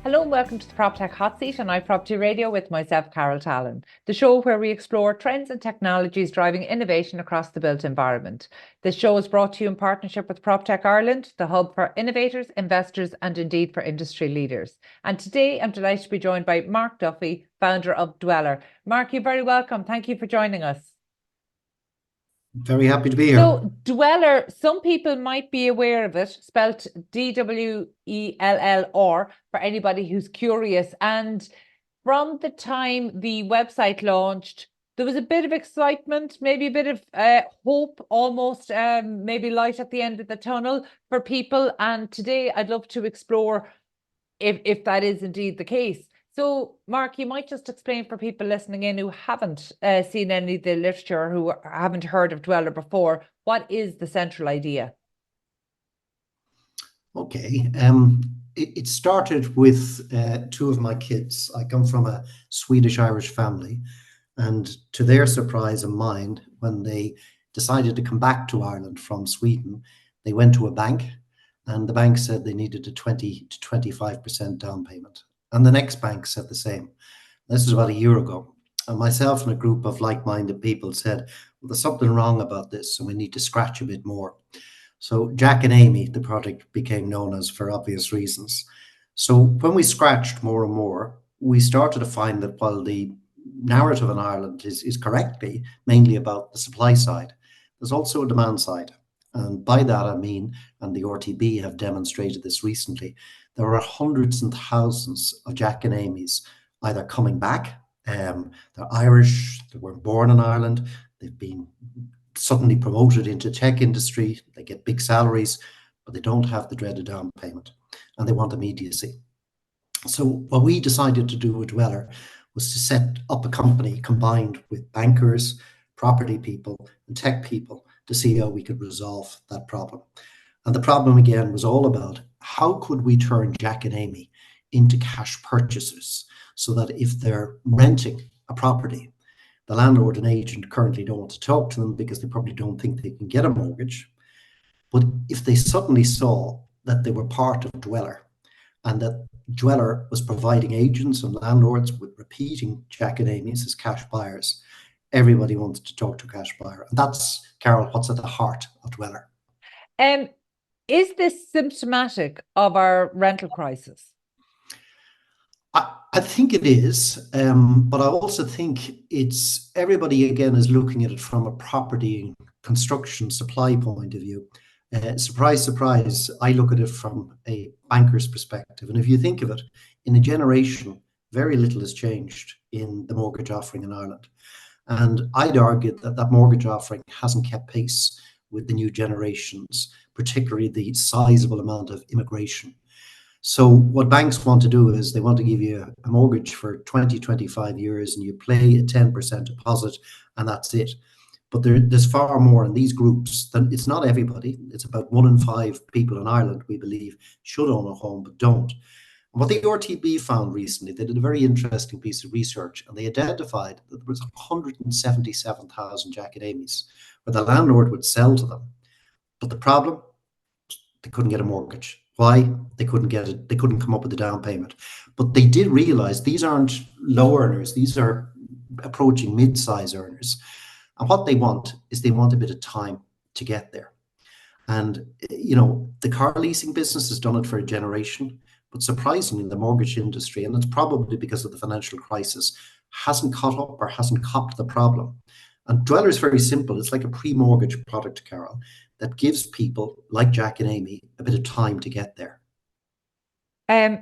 Hello and welcome to the Proptech Hot Seat on iPropertyRadio with myself, Carol Tallon, the show where we explore trends and technologies driving innovation across the built environment. This show is brought to you in partnership with Proptech Ireland, the hub for innovators, investors, and indeed for industry leaders. And today I'm delighted to be joined by Mark Duffy, founder of Dwellr. Mark, you're very welcome. Thank you for joining us. Very happy to be here. So Dwellr, some people might be aware of it, spelt D-W-E-L-L-R, for anybody who's curious. And from the time the website launched, there was a bit of excitement, maybe a bit of hope, almost maybe light at the end of the tunnel for people. And today I'd love to explore if that is indeed the case. So, Mark, you might just explain for people listening in who haven't seen any of the literature, who haven't heard of Dwellr before, what is the central idea? Okay. It started with two of my kids. I come from a Swedish-Irish family, and to their surprise and mine, when they decided to come back to Ireland from Sweden, they went to a bank, and the bank said they needed a 20 to 25% down payment. And the next bank said the same. This was about a year ago. And myself and a group of like-minded people said, well, there's something wrong about this, and we need to scratch a bit more. So Jack and Amy, the product became known as for obvious reasons. So when we scratched more and more, we started to find that while the narrative in Ireland is correctly mainly about the supply side, there's also a demand side. And by that I mean, and the RTB have demonstrated this recently, there are hundreds and thousands of Jack and Amy's either coming back, they're Irish, they were born in Ireland, they've been suddenly promoted into tech industry, they get big salaries, but they don't have the dreaded down payment, and they want immediacy. So what we decided to do with Dwellr was to set up a company combined with bankers, property people, and tech people to see how we could resolve that problem. And the problem again was all about how could we turn Jack and Amy into cash purchasers so that if they're renting a property, the landlord and agent currently don't want to talk to them because they probably don't think they can get a mortgage. But if they suddenly saw that they were part of Dwellr and that Dwellr was providing agents and landlords with repeating Jack and Amy's as cash buyers, everybody wanted to talk to a cash buyer. And that's, Carol, what's at the heart of Dwellr. Is this symptomatic of our rental crisis? I think it is, but I also think it's everybody again is looking at it from a property construction supply point of view. Surprise, surprise, I look at it from a banker's perspective. And if you think of it, in a generation, very little has changed in the mortgage offering in Ireland. And I'd argue that that mortgage offering hasn't kept pace with the new generations, particularly the sizable amount of immigration. So what banks want to do is they want to give you a mortgage for 20, 25 years and you pay a 10% deposit and that's it. But there's far more in these groups than it's not everybody. It's about 1 in 5 people in Ireland, we believe, should own a home but don't. And what the RTB found recently, they did a very interesting piece of research and they identified that there was 177,000 Jack and Amy's where the landlord would sell to them. But the problem, they couldn't get a mortgage. Why? They couldn't get it. They couldn't come up with the down payment. But they did realize these aren't low earners. These are approaching mid-size earners. And what they want is they want a bit of time to get there. And, you know, the car leasing business has done it for a generation. But surprisingly, the mortgage industry, and it's probably because of the financial crisis, hasn't caught up or hasn't copped the problem. And Dwellr is very simple. It's like a pre-mortgage product, Carol, that gives people like Jack and Amy a bit of time to get there.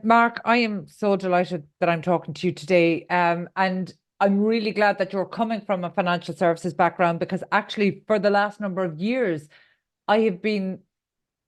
Mark, I am so delighted that I'm talking to you today. And I'm really glad that you're coming from a financial services background, because actually for the last number of years, I have been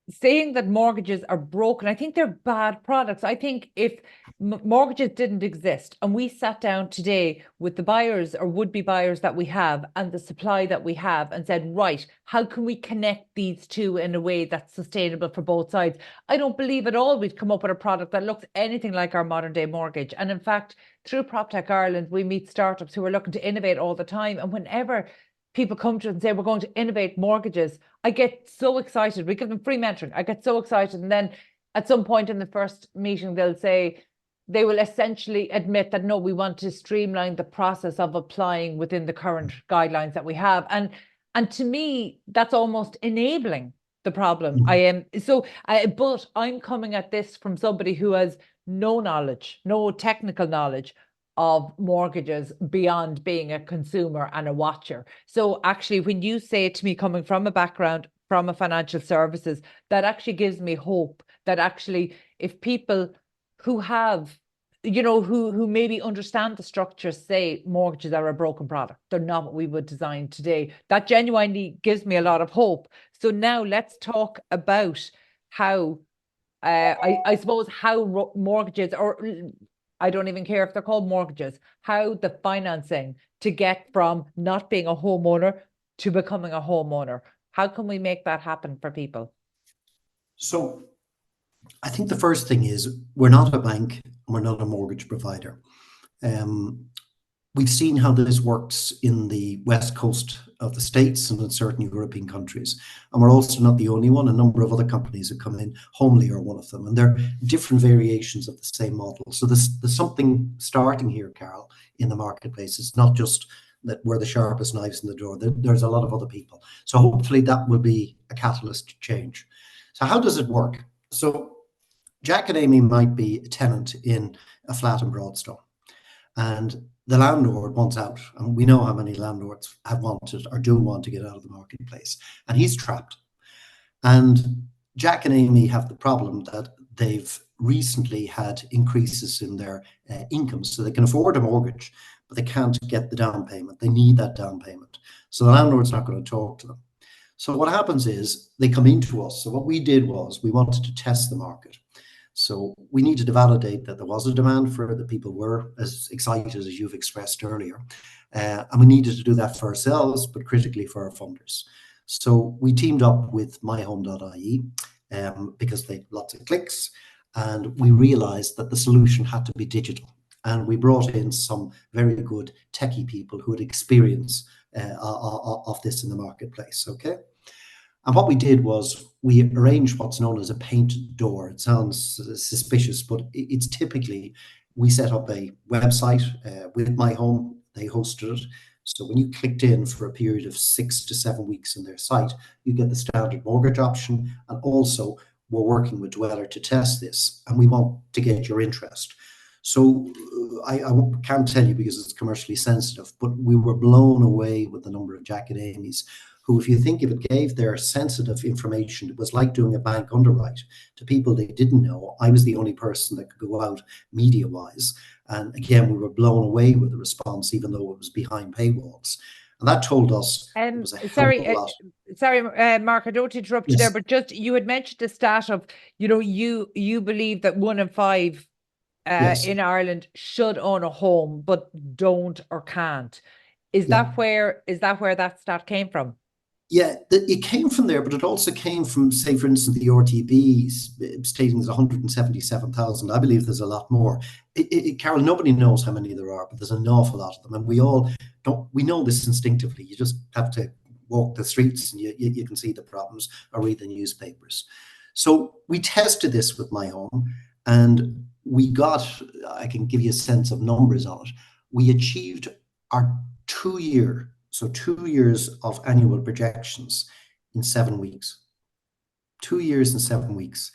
saying that mortgages are broken. I think they're bad products. I think if mortgages didn't exist and we sat down today with the buyers or would-be buyers that we have and the supply that we have and said, right, how can we connect these two in a way that's sustainable for both sides? I don't believe at all we'd come up with a product that looks anything like our modern day mortgage. And in fact, through Proptech Ireland, we meet startups who are looking to innovate all the time. And whenever people come to us and say, we're going to innovate mortgages, I get so excited. We give them free mentoring. I get so excited. And then at some point in the first meeting, they'll say, they will essentially admit that, no, we want to streamline the process of applying within the current guidelines that we have. And to me, that's almost enabling the problem. But I'm coming at this from somebody who has no knowledge, no technical knowledge of mortgages beyond being a consumer and a watcher. So actually, when you say it to me, coming from a background from a financial services, that actually gives me hope that actually, if people who have, who maybe understand the structure, say mortgages are a broken product, they're not what we would design today, that genuinely gives me a lot of hope. So now let's talk about how, I suppose, how mortgages, or I don't even care if they're called mortgages, how the financing to get from not being a homeowner to becoming a homeowner. How can we make that happen for people? So I think the first thing is, we're not a bank and we're not a mortgage provider. We've seen how this works in the west coast of the States and in certain European countries. And we're also not the only one. A number of other companies have come in. Homely are one of them. And they're different variations of the same model. So there's something starting here, Carol, in the marketplace. It's not just that we're the sharpest knives in the drawer. There's a lot of other people. So hopefully that will be a catalyst to change. So how does it work? So Jack and Amy might be a tenant in a flat in Broadstone, and the landlord wants out. And we know how many landlords have wanted or do want to get out of the marketplace, and he's trapped. And Jack and Amy have the problem that they've recently had increases in their incomes, so they can afford a mortgage, but they can't get the down payment. They need that down payment. So the landlord's not going to talk to them. So what happens is they come into us. So what we did was we wanted to test the market. So we needed to validate that there was a demand for it, that people were as excited as you've expressed earlier. And we needed to do that for ourselves, but critically for our funders. So we teamed up with myhome.ie because they had lots of clicks, and we realized that the solution had to be digital. And we brought in some very good techie people who had experience of this in the marketplace, okay? And what we did was we arranged what's known as a painted door. It sounds suspicious, but it's typically, we set up a website with My Home. They hosted it. So when you clicked in for a period of 6 to 7 weeks in their site, you get the standard mortgage option. And also, we're working with Dwellr to test this, and we want to get your interest. So I can't tell you because it's commercially sensitive, but we were blown away with the number of Jack and Amy's who, if you think of it, gave their sensitive information. It was like doing a bank underwrite to people they didn't know. I was the only person that could go out media-wise. And again, we were blown away with the response, even though it was behind paywalls. And that told us it was a hell of a lot. Sorry, Mark, I don't interrupt you there, but just, you had mentioned the stat of, you believe that 1 in 5 in Ireland should own a home, but don't or can't. Is that where that stat came from? Yeah, it came from there, but it also came from, say, for instance, the RTB stating there's 177,000. I believe there's a lot more. Carol, nobody knows how many there are, but there's an awful lot of them. And we all don't, we know this instinctively. You just have to walk the streets and you can see the problems or read the newspapers. So we tested this with My Home, and we got, I can give you a sense of numbers on it. We achieved our 2 years of annual projections in 7 weeks. 2 years and 7 weeks.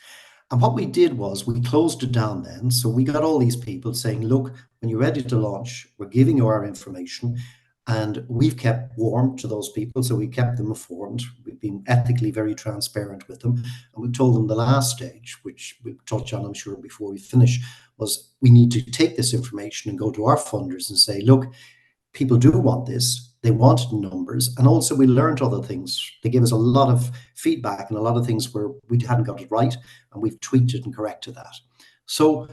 And what we did was we closed it down then. So we got all these people saying, look, when you're ready to launch, we're giving you our information. And we've kept warm to those people. So we kept them informed. We've been ethically very transparent with them. And we told them the last stage, which we'll touch on, I'm sure, before we finish, was we need to take this information and go to our funders and say, look, people do want this. They wanted numbers, and also we learned other things. They gave us a lot of feedback and a lot of things where we hadn't got it right, and we've tweaked it and corrected that. So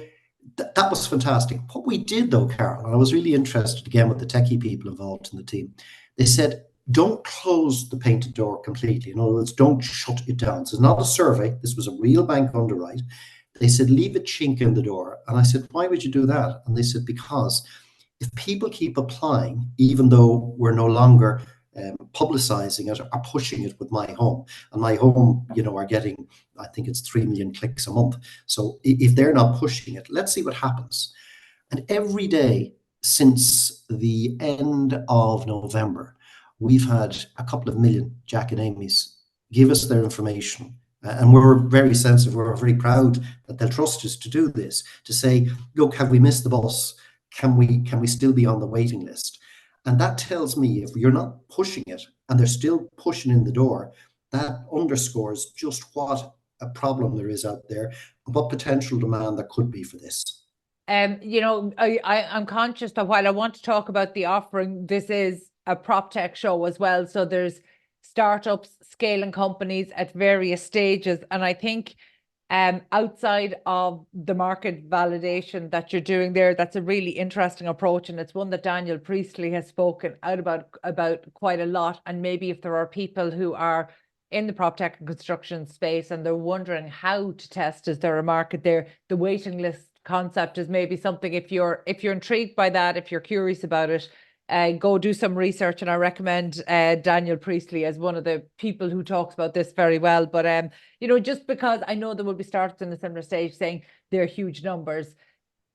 that was fantastic. What we did though, Carol, and I was really interested again with the techie people involved in the team, they said, don't close the painted door completely. In other words, don't shut it down. So it's not a survey. This was a real bank underwrite. They said, leave a chink in the door. And I said, why would you do that? And they said, because if people keep applying, even though we're no longer publicizing it, are pushing it with My Home. And My Home, are getting, I think it's 3 million clicks a month. So if they're not pushing it, let's see what happens. And every day since the end of November, we've had a couple of million Jack and Amy's give us their information. And we're very sensitive, we're very proud that they'll trust us to do this, to say, look, have we missed the bus? Can we still be on the waiting list? And that tells me if you're not pushing it and they're still pushing in the door, that underscores just what a problem there is out there and what potential demand there could be for this. I'm conscious that while I want to talk about the offering, this is a PropTech show as well. So there's startups, scaling companies at various stages. And I think outside of the market validation that you're doing there, that's a really interesting approach. And it's one that Daniel Priestley has spoken out about quite a lot. And maybe if there are people who are in the PropTech and construction space and they're wondering how to test, is there a market there? The waiting list concept is maybe something, if you're intrigued by that, if you're curious about it, go do some research. And I recommend Daniel Priestley as one of the people who talks about this very well. But just because I know there will be startups in a similar stage saying they're huge numbers,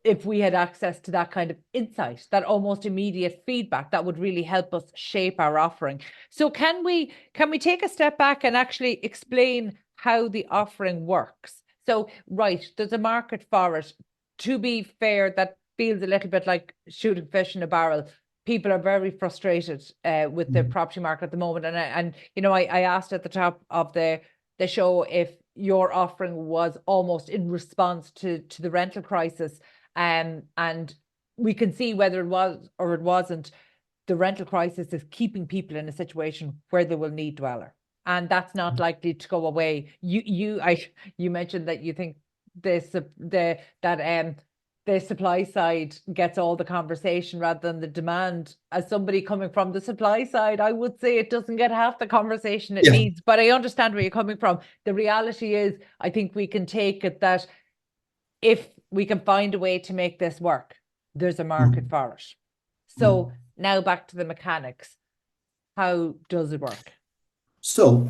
if we had access to that kind of insight, that almost immediate feedback, that would really help us shape our offering. So can we take a step back and actually explain how the offering works? So, right, there's a market for it. To be fair, that feels a little bit like shooting fish in a barrel. People are very frustrated with the property market at the moment. And I asked at the top of the show if your offering was almost in response to the rental crisis. And we can see whether it was or it wasn't. The rental crisis is keeping people in a situation where they will need Dwellr. And that's not likely to go away. You mentioned that you think the supply side gets all the conversation rather than the demand. As somebody coming from the supply side, I would say it doesn't get half the conversation it needs. But I understand where you're coming from. The reality is, I think we can take it that if we can find a way to make this work, there's a market for it. So now back to the mechanics. How does it work? So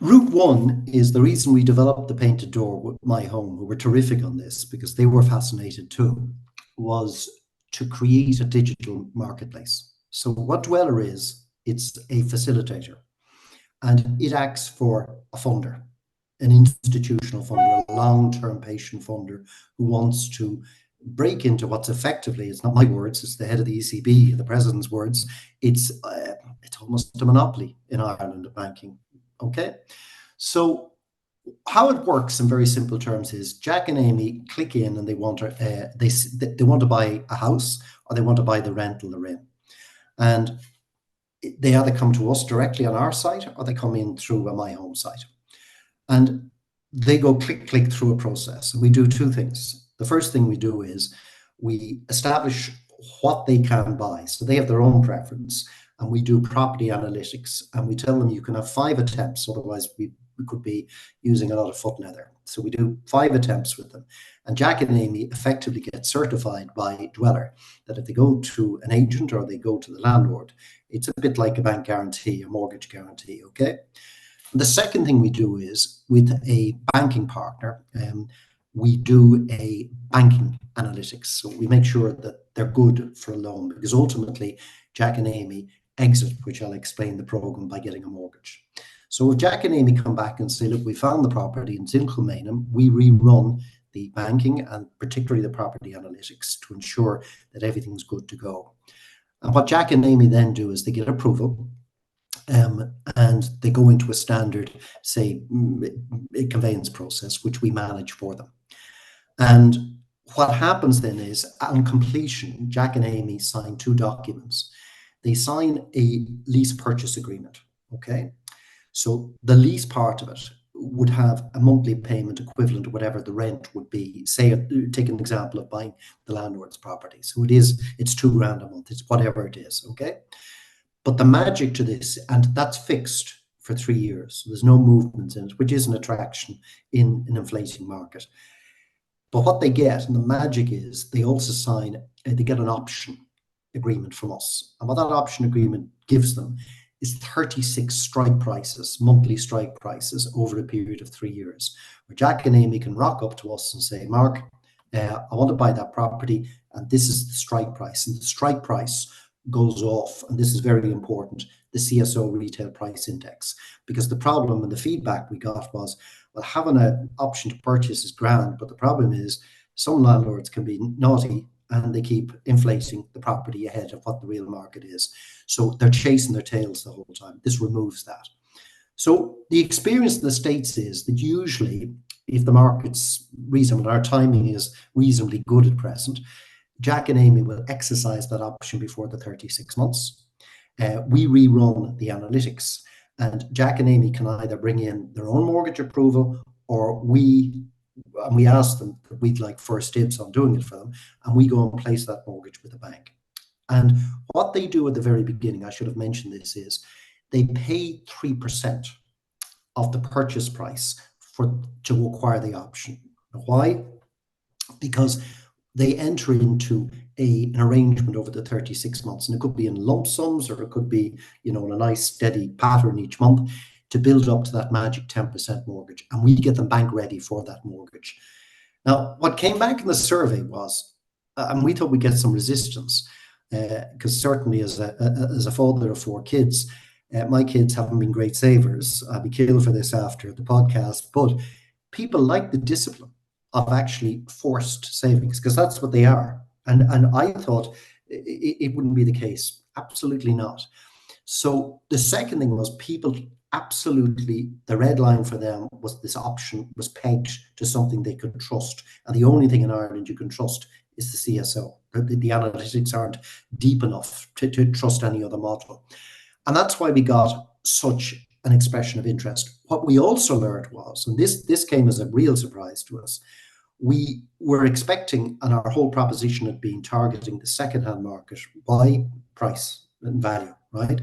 route one is the reason we developed the painted door with My Home, who were terrific on this because they were fascinated too, was to create a digital marketplace. So what Dwellr is, it's a facilitator, and it acts for a funder, an institutional funder, a long-term patient funder who wants to break into what's effectively, it's not my words, it's the head of the ECB, the president's words, it's almost a monopoly in Ireland of banking. Okay, so how it works in very simple terms is Jack and Amy click in and they want to buy a house or they want to buy the rental they're in, and they either come to us directly on our site or they come in through a My Home site, and they go click through a process. And we do two things. The first thing we do is we establish what they can buy, so they have their own preference. And we do property analytics, and we tell them you can have 5 attempts, otherwise we could be using a lot of foot leather. So we do 5 attempts with them. And Jack and Amy effectively get certified by Dwellr that if they go to an agent or they go to the landlord, it's a bit like a bank guarantee, a mortgage guarantee, okay? And the second thing we do is with a banking partner, we do a banking analytics. So we make sure that they're good for a loan, because ultimately Jack and Amy exit, which I'll explain the program, by getting a mortgage. So if Jack and Amy come back and say, look, we found the property in Kilmainham, we rerun the banking and particularly the property analytics to ensure that everything's good to go. And what Jack and Amy then do is they get approval, and they go into a standard, say, conveyance process, which we manage for them. And what happens then is, on completion, Jack and Amy sign 2 documents. They sign a lease purchase agreement, okay? So the lease part of it would have a monthly payment equivalent to whatever the rent would be. Say, take an example of buying the landlord's property. So it's £2,000 a month, it's whatever it is, okay? But the magic to this, and that's fixed for 3 years, so there's no movement in it, which is an attraction in an inflating market. But what they get, and the magic is, they also sign, they get an option agreement from us. And what that option agreement gives them is 36 strike prices, monthly strike prices over a period of 3 years, where Jack and Amy can rock up to us and say, Mark, I want to buy that property, and this is the strike price. And the strike price goes off, and this is very important, the CSO Retail Price Index, because the problem and the feedback we got was, well, having an option to purchase is grand, but the problem is some landlords can be naughty and they keep inflating the property ahead of what the real market is. So they're chasing their tails the whole time. This removes that. So the experience in the States is that usually, if the market's reasonable, our timing is reasonably good at present, Jack and Amy will exercise that option before the 36 months. We rerun the analytics, and Jack and Amy can either bring in their own mortgage approval, or we ask them that we'd like first dibs on doing it for them, and we go and place that mortgage with the bank. And what they do at the very beginning, I should have mentioned this, is they pay 3% of the purchase price to acquire the option. Why? Because they enter into an arrangement over the 36 months, and it could be in lump sums, or it could be, in a nice steady pattern each month, to build up to that magic 10% mortgage, and we get them bank ready for that mortgage. Now, what came back in the survey was, and we thought we'd get some resistance, because certainly as a father of 4 kids, my kids haven't been great savers. I'll be killed for this after the podcast, but people like the discipline of actually forced savings, because that's what they are. And I thought it wouldn't be the case. Absolutely not. So the second thing was, people absolutely, the red line for them was this option was pegged to something they could trust. And the only thing in Ireland you can trust is the CSO. The analytics aren't deep enough to trust any other model. And that's why we got such an expression of interest. What we also learned was, and this came as a real surprise to us, we were expecting, and our whole proposition had been targeting the second-hand market by price and value, right?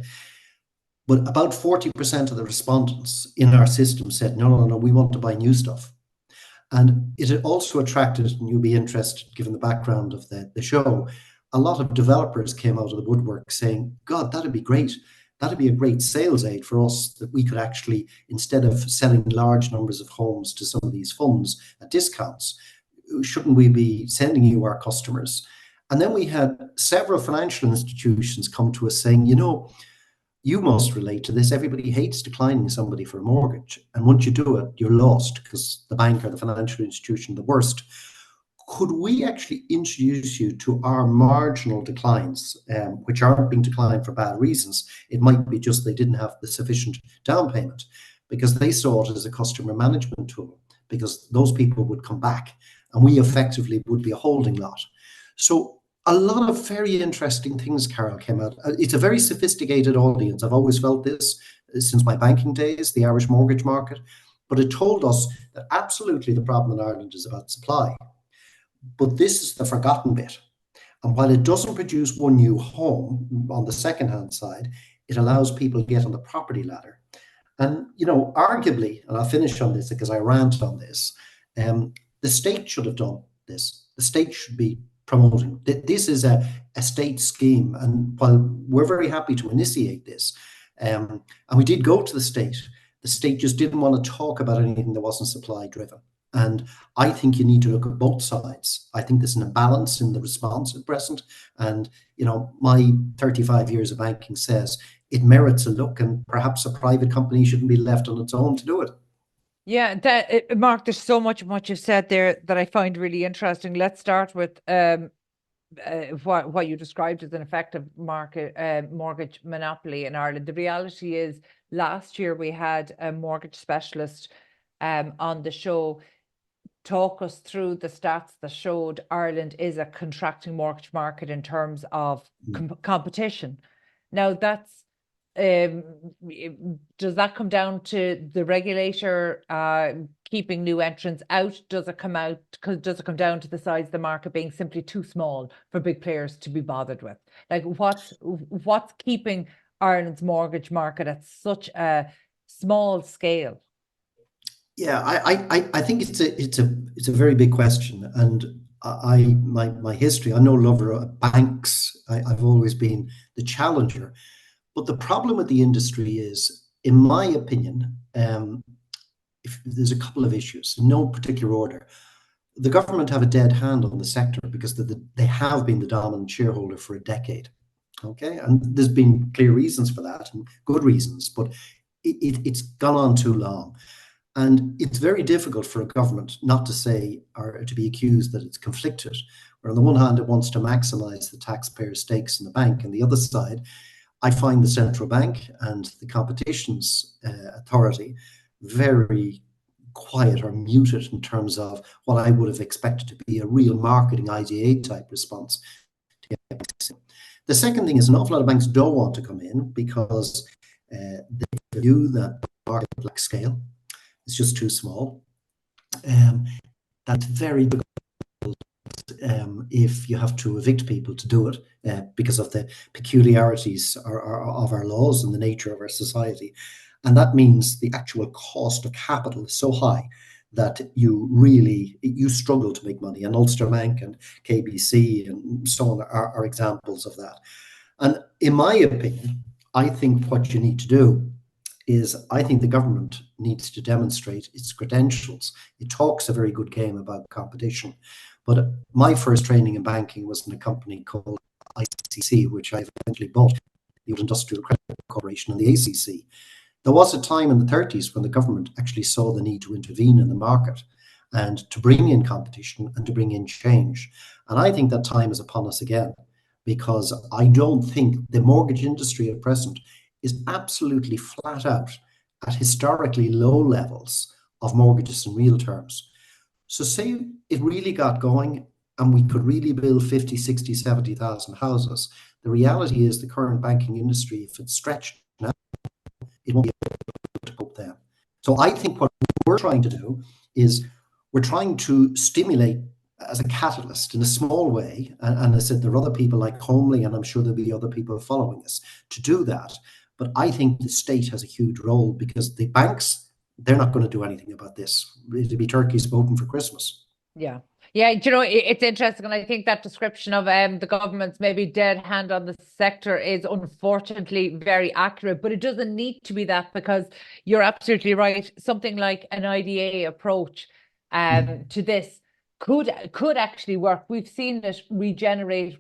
But about 40% of the respondents in our system said, no, we want to buy new stuff. And it had also attracted, and you'll be interested given the background of the show, a lot of developers came out of the woodwork saying, God, that'd be great. That'd be a great sales aid for us, that we could actually, instead of selling large numbers of homes to some of these funds at discounts, shouldn't we be sending you our customers? And then we had several financial institutions come to us saying, you must relate to this. Everybody hates declining somebody for a mortgage. And once you do it, you're lost, because the bank or the financial institution, the worst. Could we actually introduce you to our marginal declines, which aren't being declined for bad reasons? It might be just they didn't have the sufficient down payment, because they saw it as a customer management tool, because those people would come back and we effectively would be a holding lot. So a lot of very interesting things, Carol, came out. It's a very sophisticated audience. I've always felt this since my banking days, the Irish mortgage market. But it told us that absolutely the problem in Ireland is about supply. But this is the forgotten bit. And while it doesn't produce one new home on the second-hand side, it allows people to get on the property ladder. And, arguably, and I'll finish on this because I rant on this, the state should have done this. The state should be promoting. This is a state scheme. And while we're very happy to initiate this, and we did go to the state just didn't want to talk about anything that wasn't supply driven. And I think you need to look at both sides. I think there's an imbalance in the response at present. And, my 35 years of banking says it merits a look, and perhaps a private company shouldn't be left on its own to do it. Yeah, Mark, there's so much of what you've said there that I find really interesting. Let's start with what you described as an effective mortgage monopoly in Ireland. The reality is, last year we had a mortgage specialist on the show talk us through the stats that showed Ireland is a contracting mortgage market in terms of competition. Now, that's does that come down to the regulator keeping new entrants out? Does it come down to the size of the market being simply too small for big players to be bothered with? Like, what's keeping Ireland's mortgage market at such a small scale? Yeah, I think it's a very big question, and my history. I'm no lover of banks. I've always been the challenger. But the problem with the industry is, in my opinion, if there's a couple of issues, in no particular order. The government have a dead hand on the sector because they have been the dominant shareholder for a decade. Okay, and there's been clear reasons for that and good reasons, but it's gone on too long. And it's very difficult for a government not to say or to be accused that it's conflicted, where on the one hand it wants to maximize the taxpayer stakes in the bank, and the other side, I find the central bank and the competitions authority very quiet or muted in terms of what I would have expected to be a real marketing IDA type response to get banks in. The second thing is an awful lot of banks don't want to come in because they view that the market lacks scale. It's just too small. That's very difficult if you have to evict people to do it because of the peculiarities of our laws and the nature of our society. And that means the actual cost of capital is so high that you struggle to make money. And Ulster Bank and KBC and so on are examples of that. And in my opinion, I think what you need to do is I think the government needs to demonstrate its credentials. It talks a very good game about competition. But my first training in banking was in a company called ICC, which I eventually bought, the Industrial Credit Corporation and the ACC. There was a time in the 30s when the government actually saw the need to intervene in the market and to bring in competition and to bring in change. And I think that time is upon us again, because I don't think the mortgage industry at present is absolutely flat out at historically low levels of mortgages in real terms. So say it really got going and we could really build 50, 60, 70,000 houses. The reality is the current banking industry, if it's stretched now, it won't be able to cope then. So I think what we're trying to do is we're trying to stimulate as a catalyst in a small way. And I said there are other people like Homely, and I'm sure there'll be other people following us to do that. But I think the state has a huge role because the banks, they're not going to do anything about this. It'll be turkeys voting for Christmas. Yeah. Yeah, it's interesting. And I think that description of the government's maybe dead hand on the sector is unfortunately very accurate, but it doesn't need to be that, because you're absolutely right. Something like an IDA approach to this could actually work. We've seen it regenerate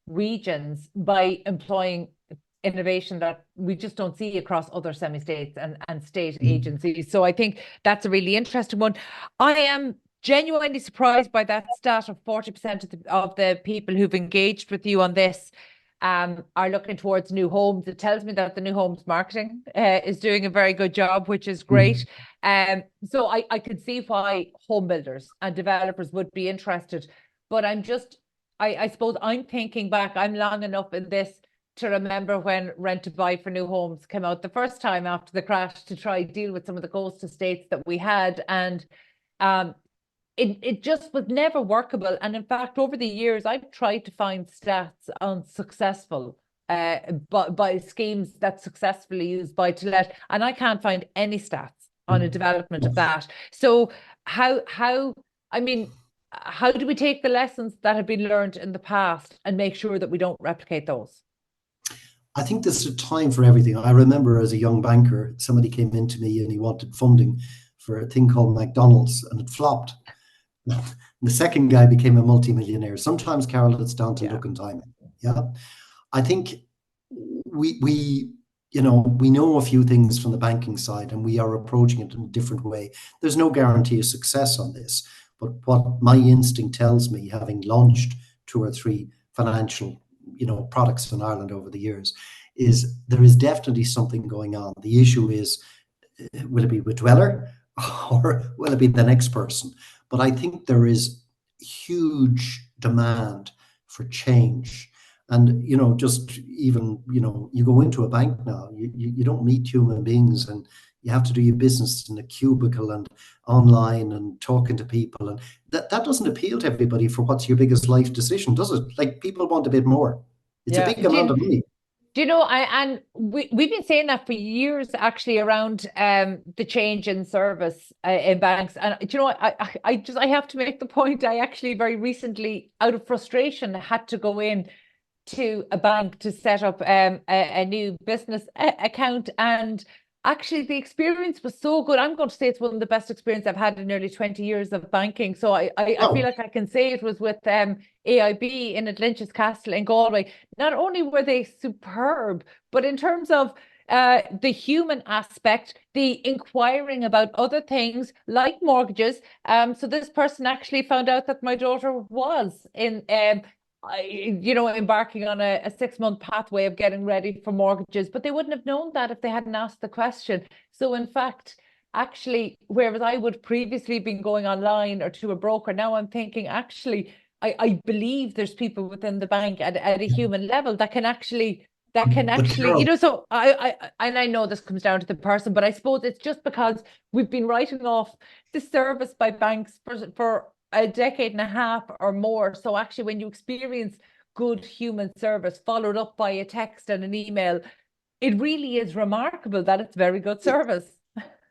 regions by employing innovation that we just don't see across other semi-states and state agencies. So I think that's a really interesting one. I am genuinely surprised by that stat of 40% of the people who've engaged with you on this are looking towards new homes. It tells me that the new homes marketing is doing a very good job, which is great. So I could see why home builders and developers would be interested. But I suppose I'm thinking back, I'm long enough in this to remember when Rent to Buy for New Homes came out the first time after the crash to try deal with some of the ghost estates that we had. And it just was never workable. And in fact, over the years, I've tried to find stats on successful by schemes that successfully use buy to let, and I can't find any stats on a development of that. So how do we take the lessons that have been learned in the past and make sure that we don't replicate those? I think there's a time for everything. I remember as a young banker, somebody came into me and he wanted funding for a thing called McDonald's, and it flopped. The second guy became a multimillionaire. Sometimes, Carol, it's down to luck and timing. Yeah, I think we know a few things from the banking side, and we are approaching it in a different way. There's no guarantee of success on this, but what my instinct tells me, having launched 2 or 3 financial products in Ireland over the years, is there is definitely something going on. The issue is, will it be with Dwellr or will it be the next person? But I think there is huge demand for change. And, just even, you go into a bank now, you don't meet human beings, and you have to do your business in a cubicle and online and talking to people. And that doesn't appeal to everybody for what's your biggest life decision, does it? Like, people want a bit more. It's a big amount of money. We've been saying that for years, actually, around the change in service in banks. And I have to make the point. I actually very recently, out of frustration, had to go in to a bank to set up a new business account, and actually the experience was so good. I'm going to say it's one of the best experiences I've had in nearly 20 years of banking. So I feel like I can say it was with AIB in at Lynch's Castle in Galway. Not only were they superb, but in terms of the human aspect, the inquiring about other things like mortgages. So this person actually found out that my daughter was in embarking on a 6-month pathway of getting ready for mortgages, but they wouldn't have known that if they hadn't asked the question. So in fact, actually, whereas I would previously been going online or to a broker, now I'm thinking, actually, I believe there's people within the bank at a human level that can actually, Carol, so I know this comes down to the person, but I suppose it's just because we've been writing off the service by banks for a decade and a half or more. So actually, when you experience good human service followed up by a text and an email, it really is remarkable that it's very good service.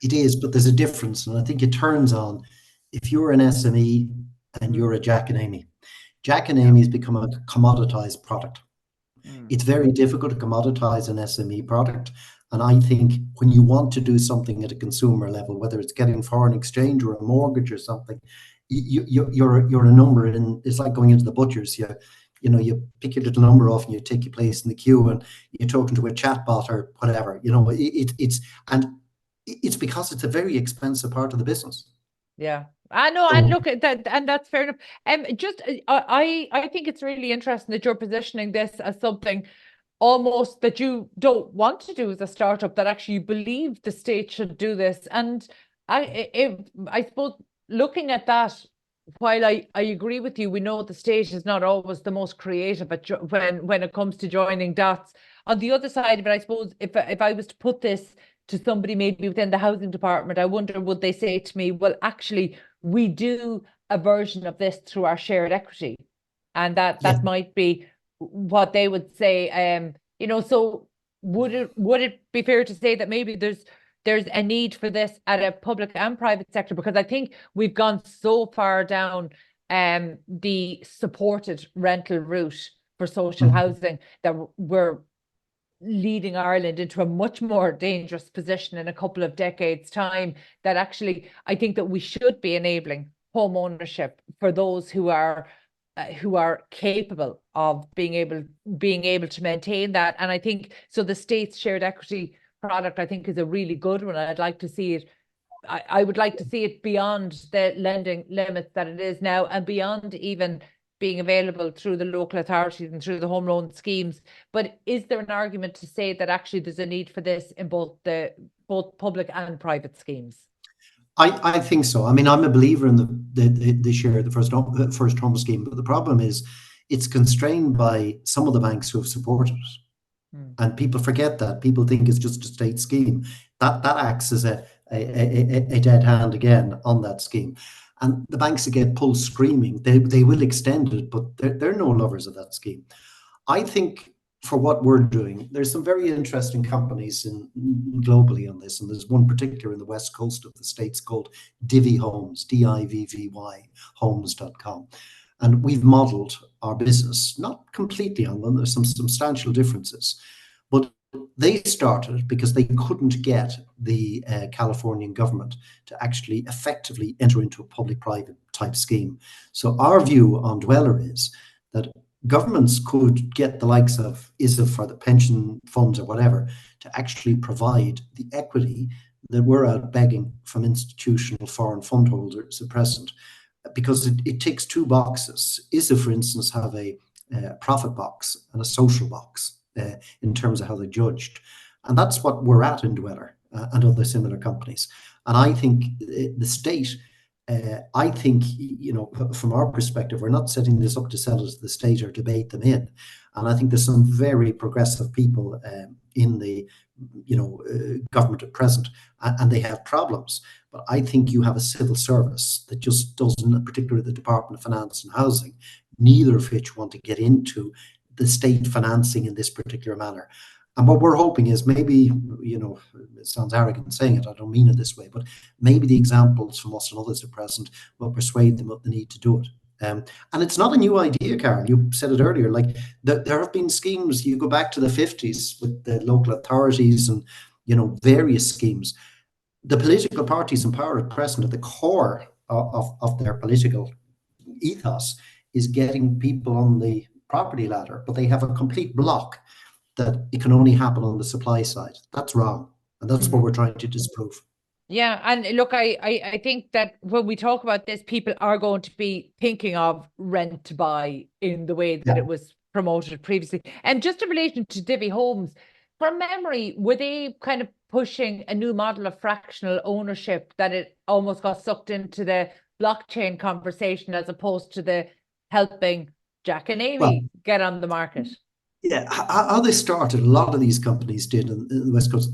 it is, but there's a difference, and I think it turns on if you're an SME and you're a Jack and Amy. Jack and Amy has become a commoditized product. It's very difficult to commoditize an SME product. And I think when you want to do something at a consumer level, whether it's getting foreign exchange or a mortgage or something, you're a number in. It's like going into the butcher's. You pick your little number off and you take your place in the queue, and you're talking to a chatbot or whatever. It's because it's a very expensive part of the business. Yeah, I know, and look at that, and that's fair enough. I think it's really interesting that you're positioning this as something almost that you don't want to do as a startup, that actually you believe the state should do this. And I suppose looking at that, while I agree with you, we know the state is not always the most creative when it comes to joining dots. On the other side of it, I suppose if I was to put this to somebody maybe within the housing department, I wonder, would they say to me, well, actually, we do a version of this through our shared equity, and that might be what they would say. So would it be fair to say that maybe there's a need for this at a public and private sector? Because I think we've gone so far down the supported rental route for social housing that we're leading Ireland into a much more dangerous position in a couple of decades' time, that actually I think that we should be enabling home ownership for those who are capable of being able to maintain that. And I think so the state's shared equity product, I think, is a really good one. I'd like to see it. I would like to see it beyond the lending limits that it is now, and beyond even being available through the local authorities and through the home loan schemes. But is there an argument to say that actually there's a need for this in both public and private schemes? I think so. I mean, I'm a believer in the share, the first home scheme, but the problem is it's constrained by some of the banks who have supported it. And people forget that. People think it's just a state scheme. That acts as a dead hand again on that scheme. And the banks that get pulled screaming, they will extend it, but they're no lovers of that scheme. I think for what we're doing, there's some very interesting companies globally on this, and there's one particular in the west coast of the States called Divvy Homes, DIVVY, homes.com. And we've modeled our business, not completely on them, there's some substantial differences, but they started because they couldn't get the Californian government to actually effectively enter into a public-private type scheme. So our view on Dwellr is that governments could get the likes of ISIF for the pension funds or whatever to actually provide the equity that we're out begging from institutional foreign fund holders at present, because it ticks two boxes. ISIF, for instance, have a profit box and a social box in terms of how they're judged. And that's what we're at in Dwellr and other similar companies. And I think the state, from our perspective, we're not setting this up to sell it to the state or debate them in. And I think there's some very progressive people in the government at present, and they have problems. But I think you have a civil service that just doesn't, particularly the Department of Finance and Housing, neither of which want to get into the state financing in this particular manner. And what we're hoping is maybe, it sounds arrogant saying it, I don't mean it this way, but maybe the examples from us and others at present will persuade them of the need to do it. And it's not a new idea, Carol. You said it earlier. Like there have been schemes. You go back to the 50s with the local authorities and various schemes. The political parties in power at present, at the core of their political ethos, is getting people on the property ladder, but they have a complete block that it can only happen on the supply side. That's wrong, and that's what we're trying to disprove. Yeah, and look, I think that when we talk about this, people are going to be thinking of rent to buy in the way that it was promoted previously. And just in relation to Divvy Homes, from memory, were they kind of pushing a new model of fractional ownership that it almost got sucked into the blockchain conversation as opposed to the helping Jack and Amy get on the market? Yeah, how they started, a lot of these companies did in the West Coast.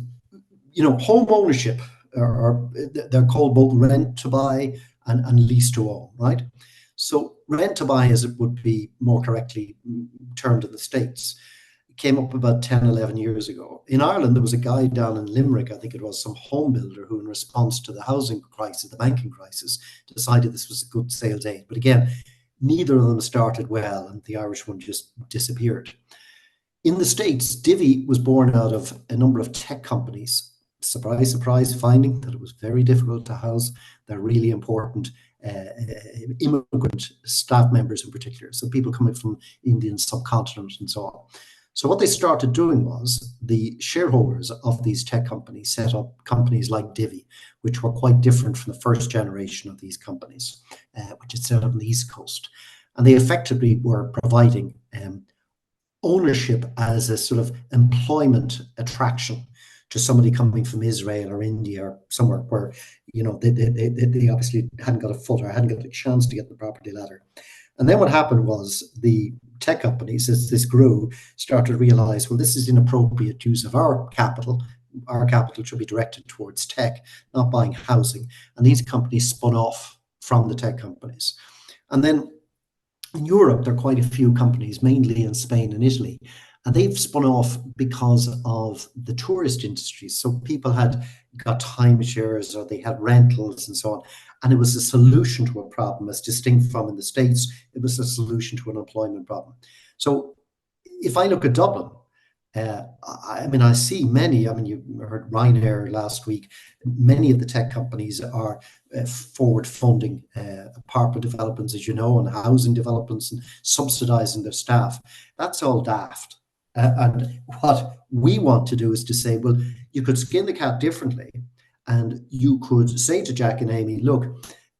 Home ownership, or they're called both rent to buy and lease to own, right? So rent to buy, as it would be more correctly termed in the States, came up about 10, 11 years ago. In Ireland, there was a guy down in Limerick, I think it was, some home builder who, in response to the housing crisis, the banking crisis, decided this was a good sales aid. But again, neither of them started well, and the Irish one just disappeared. In the States, Divvy was born out of a number of tech companies. Surprise, surprise, finding that it was very difficult to house their really important immigrant staff members in particular. So people coming from Indian subcontinent and so on. So what they started doing was the shareholders of these tech companies set up companies like Divvy, which were quite different from the first generation of these companies, which is set up on the East Coast. And they effectively were providing ownership as a sort of employment attraction to somebody coming from Israel or India or somewhere where, they obviously hadn't got a foot or hadn't got a chance to get the property ladder. And then what happened was the tech companies, as this grew, started to realize, well, this is inappropriate use of our capital. Our capital should be directed towards tech, not buying housing. And these companies spun off from the tech companies. And then in Europe, there are quite a few companies, mainly in Spain and Italy, and they've spun off because of the tourist industry. So people had got timeshares or they had rentals and so on. And it was a solution to a problem, as distinct from in the States, it was a solution to an employment problem. So if I look at Dublin, I see many, you heard Ryanair last week, many of the tech companies are forward funding apartment developments, as you know, and housing developments and subsidizing their staff. That's all daft. And what we want to do is to say, well, you could skin the cat differently, and you could say to Jack and Amy, look,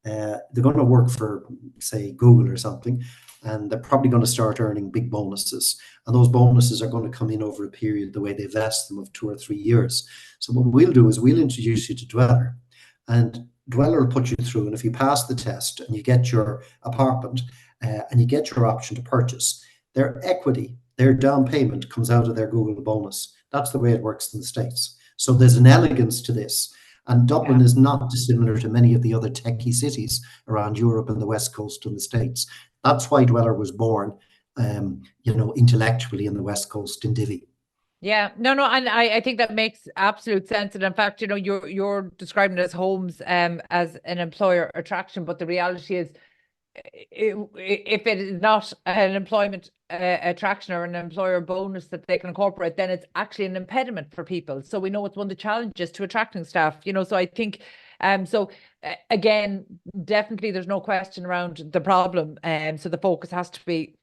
they're going to work for, say, Google or something, and they're probably going to start earning big bonuses. And those bonuses are going to come in over a period, the way they vest them, of 2 or 3 years. So what we'll do is we'll introduce you to Dwellr, and Dwellr will put you through. And if you pass the test and you get your apartment and you get your option to purchase, their equity, their down payment comes out of their Google bonus. That's the way it works in the States. So there's an elegance to this. And Dublin is not dissimilar to many of the other techie cities around Europe and the West Coast and the States. That's why Dwellr was born, intellectually in the West Coast in Divvy. Yeah, no, and I think that makes absolute sense. And in fact, you're describing it as homes as an employer attraction, but the reality is, if it is not an employment attraction or an employer bonus that they can incorporate, then it's actually an impediment for people. So we know it's one of the challenges to attracting staff, so I think, again, definitely there's no question around the problem. So the focus has to be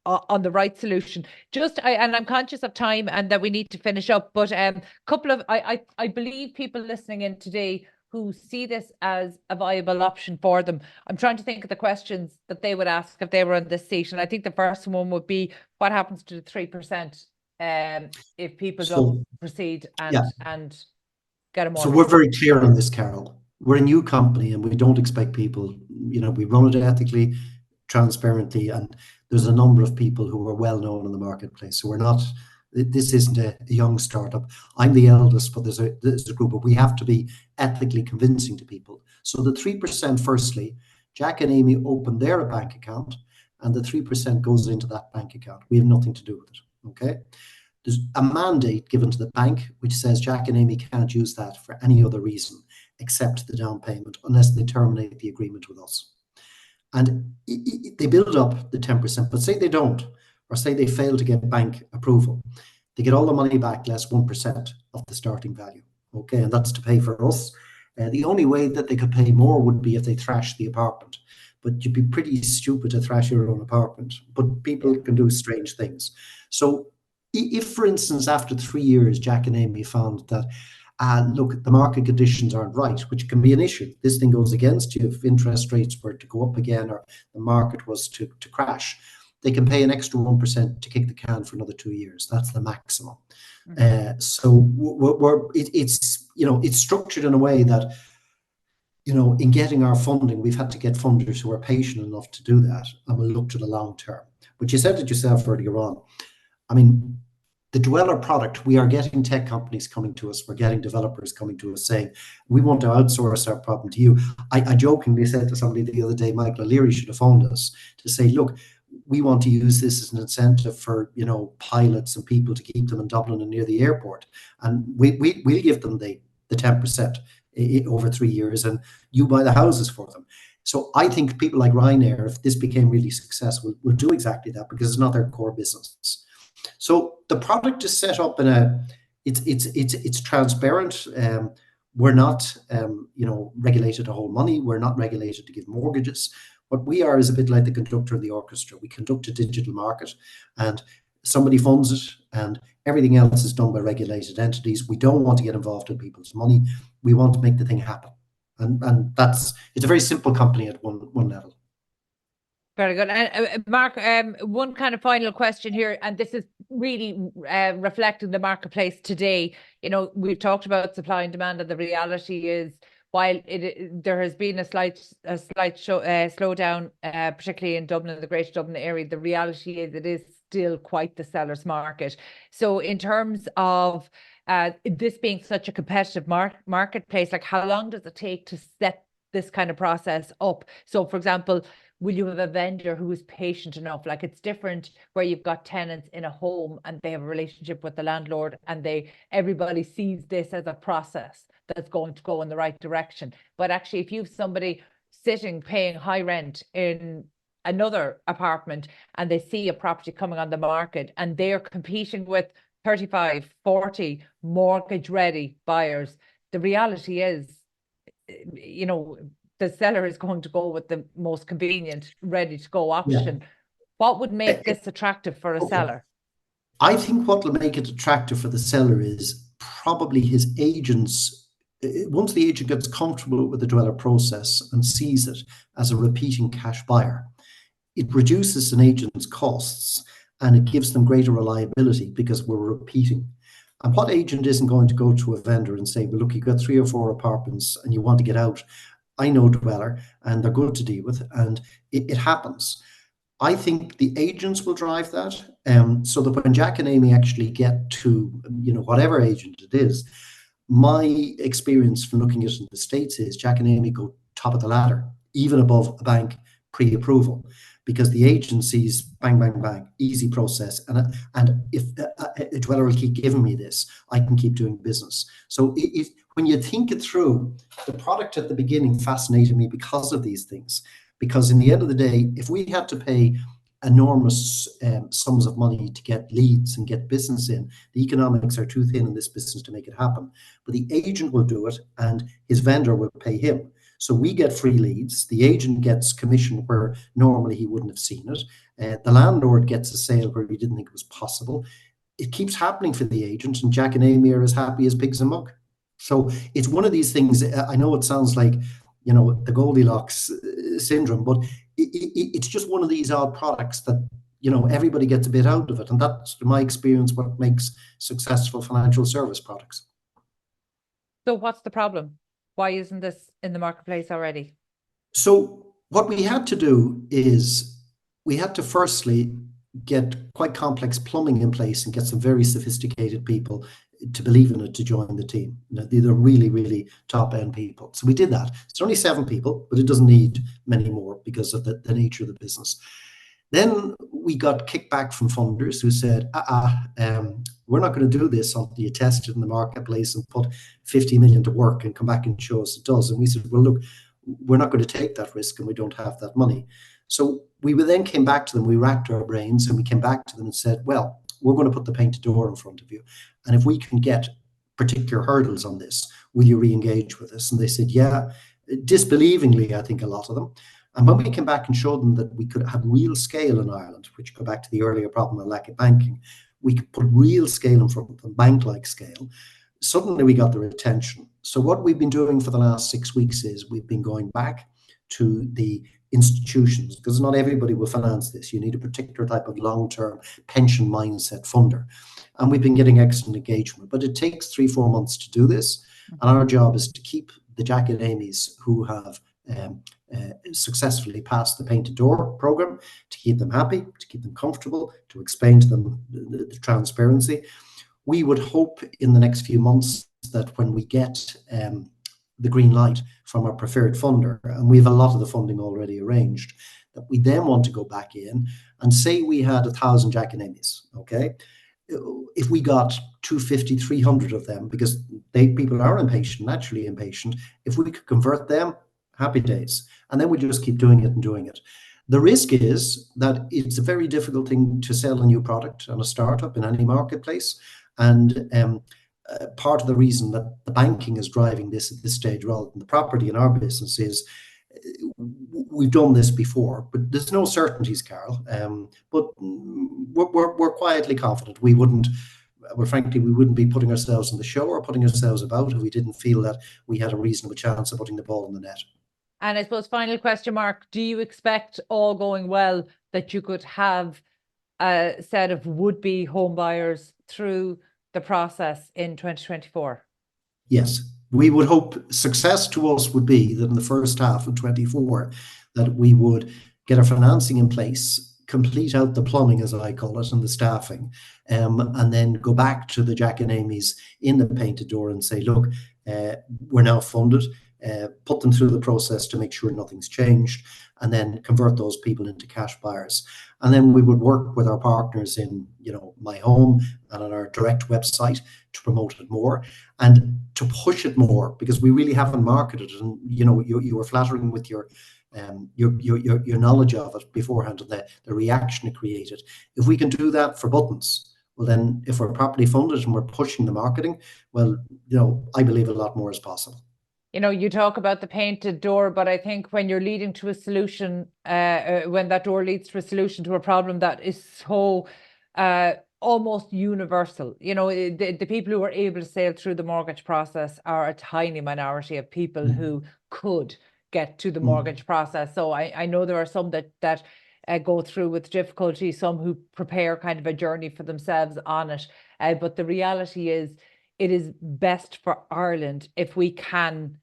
on the right solution. And I'm conscious of time and that we need to finish up, but couple of, I believe people listening in today who see this as a viable option for them. I'm trying to think of the questions that they would ask if they were on this seat. And I think the first one would be, what happens to the 3% if people don't proceed and get a mortgage? So we're very clear on this, Carol. We're a new company and we don't expect people, we run it ethically, transparently, and there's a number of people who are well known in the marketplace. So this isn't a young startup. I'm the eldest, but there's a group, but we have to be ethically convincing to people. So the 3%, firstly, Jack and Amy open their bank account, and the 3% goes into that bank account. We have nothing to do with it, okay? There's a mandate given to the bank which says Jack and Amy can't use that for any other reason except the down payment unless they terminate the agreement with us. And they build up the 10%, but say they don't, or say they fail to get bank approval, they get all the money back less 1% of the starting value. Okay, and that's to pay for us. The only way that they could pay more would be if they thrash the apartment. But you'd be pretty stupid to thrash your own apartment. But people can do strange things. So if, for instance, after 3 years, Jack and Amy found that, look, the market conditions aren't right, which can be an issue. This thing goes against you if interest rates were to go up again or the market was to crash. They can pay an extra 1% to kick the can for another 2 years. That's the maximum. So it's structured in a way that, in getting our funding, we've had to get funders who are patient enough to do that and will look to the long term. But you said it yourself earlier on. I mean, the Dwellr product, we are getting tech companies coming to us, we're getting developers coming to us saying, we want to outsource our problem to you. I jokingly said to somebody the other day, Michael O'Leary should have phoned us to say, look, we want to use this as an incentive for, pilots and people to keep them in Dublin and near the airport. And we'll give them the 10% over 3 years, and you buy the houses for them. So I think people like Ryanair, if this became really successful, will do exactly that because it's not their core business. So the product is set up in it's transparent. We're not, regulated to hold money. We're not regulated to give mortgages. What we are is a bit like the conductor in the orchestra. We conduct a digital market, and somebody funds it, and everything else is done by regulated entities. We don't want to get involved in people's money. We want to make the thing happen, and it's a very simple company at one level. Very good. And Mark, one kind of final question here, and this is really reflecting the marketplace today. We've talked about supply and demand, and the reality is, while there has been a slight slowdown, particularly in Dublin, the Greater Dublin area, the reality is it is still quite the seller's market. So in terms of this being such a competitive marketplace, like how long does it take to set this kind of process up? So for example, will you have a vendor who is patient enough? Like it's different where you've got tenants in a home and they have a relationship with the landlord and everybody sees this as a process that's going to go in the right direction. But actually, if you've somebody sitting paying high rent in another apartment and they see a property coming on the market and they're competing with 35, 40 mortgage ready buyers, the reality is, the seller is going to go with the most convenient, ready to go option. Yeah. What would make this attractive for a seller? I think what will make it attractive for the seller is probably his agents. Once the agent gets comfortable with the Dwellr process and sees it as a repeating cash buyer, it reduces an agent's costs and it gives them greater reliability because we're repeating. And what agent isn't going to go to a vendor and say, well, look, you've got 3 or 4 apartments and you want to get out. I know Dwellr and they're good to deal with, and it happens. I think the agents will drive that, so that when Jack and Amy actually get to, whatever agent it is, my experience from looking at it in the States is Jack and Amy go top of the ladder, even above a bank pre-approval, because the agencies, bang, bang, bang, easy process. And if Dwellr will keep giving me this, I can keep doing business. So when you think it through, the product at the beginning fascinated me because of these things. Because in the end of the day, if we had to pay enormous sums of money to get leads and get business in, the economics are too thin in this business to make it happen. But the agent will do it and his vendor will pay him. So we get free leads, the agent gets commission where normally he wouldn't have seen it, the landlord gets a sale where he didn't think it was possible. It keeps happening for the agent, and Jack and Amy are as happy as pigs and mug. So it's one of these things. I know it sounds like, the Goldilocks syndrome, but it's just one of these odd products that, everybody gets a bit out of it. And that's, in my experience, what makes successful financial service products. So what's the problem? Why isn't this in the marketplace already? So what we had to do is we had to firstly get quite complex plumbing in place and get some very sophisticated people to believe in it to join the team. These are really, really top-end people. So we did that. It's only 7 people, but it doesn't need many more because of the nature of the business. Then we got kickback from funders who said, we're not going to do this until you test it in the marketplace and put 50 million to work and come back and show us it does. And we said, well, look, we're not going to take that risk and we don't have that money. So we then came back to them, we racked our brains and we came back to them and said, well, we're going to put the painted door in front of you. And if we can get particular hurdles on this, will you re-engage with us? And they said, yeah, disbelievingly, I think a lot of them. And when we came back and showed them that we could have real scale in Ireland, which go back to the earlier problem of lack of banking, we could put real scale in front of them, bank-like scale, suddenly we got their attention. So what we've been doing for the last 6 weeks is we've been going back to the institutions, because not everybody will finance this. You need a particular type of long-term pension mindset funder. And we've been getting excellent engagement, but it takes 3-4 months to do this. And our job is to keep the Jack and Amy's who have successfully passed the painted door program, to keep them happy, to keep them comfortable, to explain to them the transparency. We would hope in the next few months that when we get the green light from our preferred funder, and we have a lot of the funding already arranged, that we then want to go back in and say we had 1,000 Jack and Amy's, okay? If we got 250, 300 of them, because people are impatient, naturally impatient, if we could convert them, happy days. And then we just keep doing it and doing it. The risk is that it's a very difficult thing to sell a new product on a startup in any marketplace. And part of the reason that the banking is driving this at this stage rather than the property in our business is we've done this before, but there's no certainties, Carol. But we're quietly confident. We wouldn't, well, frankly, we wouldn't be putting ourselves in the show or putting ourselves about if we didn't feel that we had a reasonable chance of putting the ball in the net. And I suppose final question, Mark, do you expect, all going well, that you could have a set of would-be home buyers through the process in 2024? Yes, we would hope. Success to us would be that in the first half of 24, that we would get our financing in place, complete out the plumbing, as I call it, and the staffing, and then go back to the Jack and Amy's in the painted door and say, look, we're now funded. Put them through the process to make sure nothing's changed, and then convert those people into cash buyers. And then we would work with our partners in, My Home and on our direct website to promote it more and to push it more, because we really haven't marketed it. And you were flattering with your knowledge of it beforehand and the reaction it created. If we can do that for buttons, well, then if we're properly funded and we're pushing the marketing, well, I believe a lot more is possible. You talk about the painted door, but I think when you're leading to a solution, when that door leads to a solution to a problem that is so almost universal, the people who are able to sail through the mortgage process are a tiny minority of people who could get to the mortgage process. So I know there are some that go through with difficulty, some who prepare kind of a journey for themselves on it. But the reality is, it is best for Ireland if we can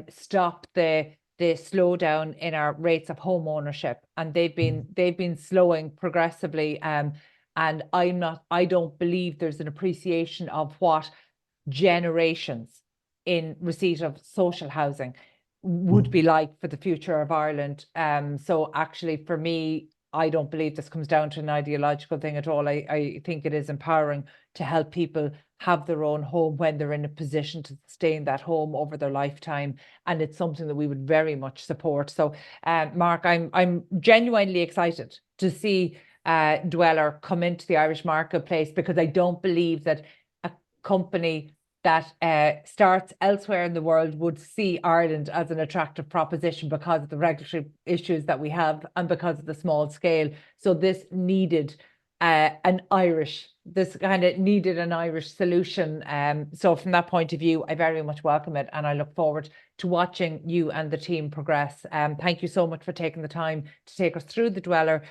stop the slowdown in our rates of home ownership, and they've been slowing progressively. And I don't believe there's an appreciation of what generations in receipt of social housing would be like for the future of Ireland. So actually, for me, I don't believe this comes down to an ideological thing at all. I think it is empowering to help people have their own home when they're in a position to stay in that home over their lifetime. And it's something that we would very much support. So, Mark, I'm genuinely excited to see Dwellr come into the Irish marketplace, because I don't believe that a company that starts elsewhere in the world would see Ireland as an attractive proposition because of the regulatory issues that we have and because of the small scale. So this needed an Irish solution. So from that point of view, I very much welcome it, and I look forward to watching you and the team progress. Thank you so much for taking the time to take us through the Dwellr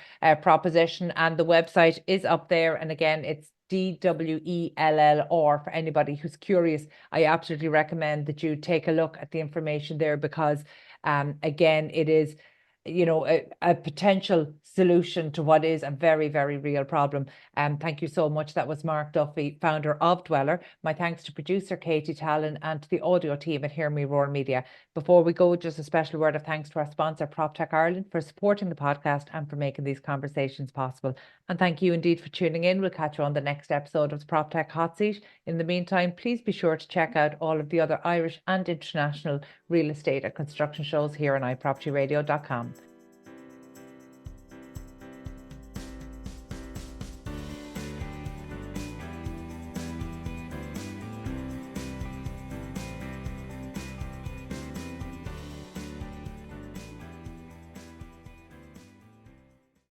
proposition, and the website is up there. And again, it's Dwellr for anybody who's curious. I absolutely recommend that you take a look at the information there, because again, it is a potential solution to what is a very, very real problem. Thank you so much. That was Mark Duffy, founder of Dwellr. My thanks to producer Katie Tallon and to the audio team at Hear Me Roar Media. Before we go, just a special word of thanks to our sponsor, Proptech Ireland, for supporting the podcast and for making these conversations possible. And thank you indeed for tuning in. We'll catch you on the next episode of the Proptech Hot Seat. In the meantime, please be sure to check out all of the other Irish and international real estate and construction shows here on iPropertyRadio.com.